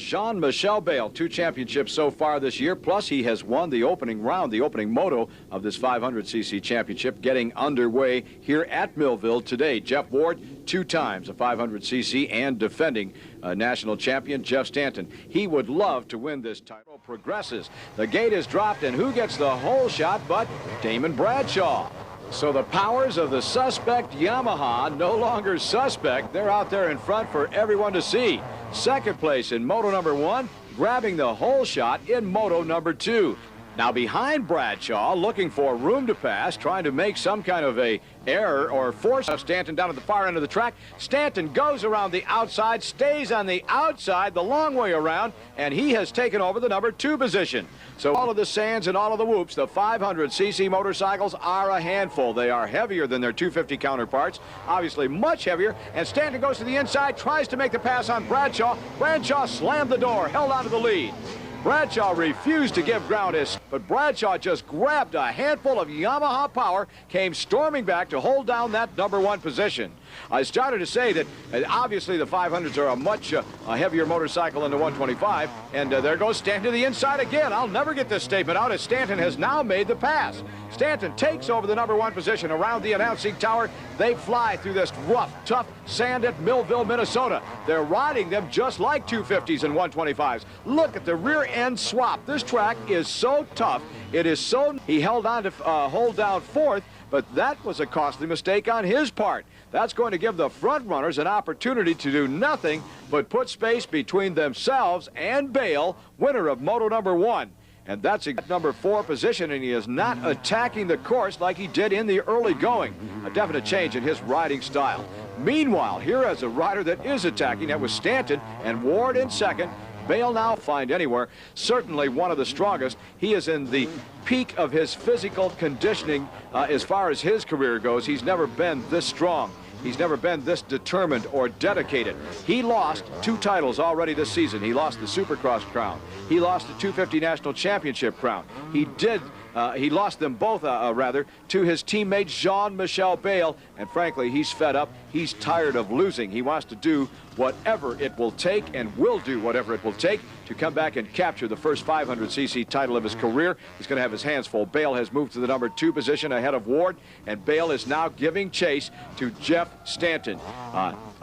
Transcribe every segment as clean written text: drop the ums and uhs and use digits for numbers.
Jean-Michel Bayle, 2 championships so far this year, plus he has won the opening round, the opening moto of this 500cc championship, getting underway here at Millville today. Jeff Ward, 2 times a 500cc and defending national champion Jeff Stanton. He would love to win this title. Progresses. The gate is dropped, and who gets the hole shot but Damon Bradshaw? So the powers of the suspect Yamaha no longer suspect. They're out there in front for everyone to see. Second place in moto number 1, grabbing the hole shot in moto number 2. Now behind Bradshaw, looking for room to pass, trying to make some kind of a error or force Stanton down at the far end of the track. Stanton goes around the outside, stays on the outside the long way around, and he has taken over the number 2 position. So all of the sands and all of the whoops, the 500cc motorcycles are a handful. They are heavier than their 250 counterparts, obviously much heavier, and Stanton goes to the inside, tries to make the pass on Bradshaw. Bradshaw slammed the door, held on to the lead. Bradshaw refused to give ground, but Bradshaw just grabbed a handful of Yamaha power, came storming back to hold down that number 1 position. I started to say that obviously the 500s are a much heavier motorcycle than the 125, and there goes Stanton to the inside again. I'll never get this statement out as Stanton has now made the pass. Stanton takes over the number 1 position around the announcing tower. They fly through this rough, tough sand at Millville, Minnesota. They're riding them just like 250s and 125s. Look at the rear end swap. This track is so tough. It is so... He held on to hold down 4th, but that was a costly mistake on his part. That's going to give the front runners an opportunity to do nothing but put space between themselves and Bayle, winner of moto number 1. And that's a number 4 position, and he is not attacking the course like he did in the early going. A definite change in his riding style. Meanwhile, here is a rider that is attacking. That was Stanton and Ward in second. Bayle now find anywhere, certainly one of the strongest. He is in the peak of his physical conditioning as far as his career goes. He's never been this strong. He's never been this determined or dedicated. He lost 2 titles already this season. He lost the Supercross crown. He lost the 250 National Championship crown. He lost them both, rather, to his teammate Jean-Michel Bayle, and frankly, he's fed up. He's tired of losing. He wants to do whatever it will take, and will do whatever it will take to come back and capture the first 500cc title of his career. He's going to have his hands full. Bayle has moved to the number 2 position ahead of Ward, and Bayle is now giving chase to Jeff Stanton.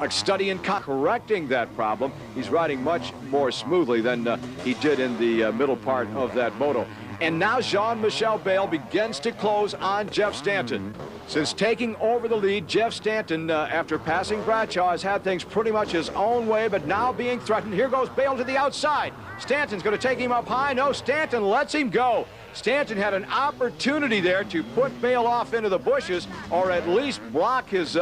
Studying, correcting that problem. He's riding much more smoothly than he did in the middle part of that moto. And now Jean-Michel Bayle begins to close on Jeff Stanton. Since taking over the lead, Jeff Stanton, after passing Bradshaw, has had things pretty much his own way, but now being threatened. Here goes Bayle to the outside. Stanton's going to take him up high. No, Stanton lets him go. Stanton had an opportunity there to put Bayle off into the bushes, or at least block his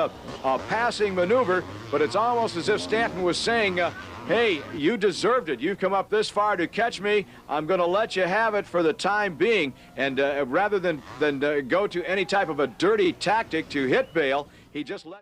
passing maneuver, but it's almost as if Stanton was saying, hey, you deserved it. You've come up this far to catch me. I'm going to let you have it for the time being. And rather than go to any type of a dirty tactic to hit Bayle, he just let...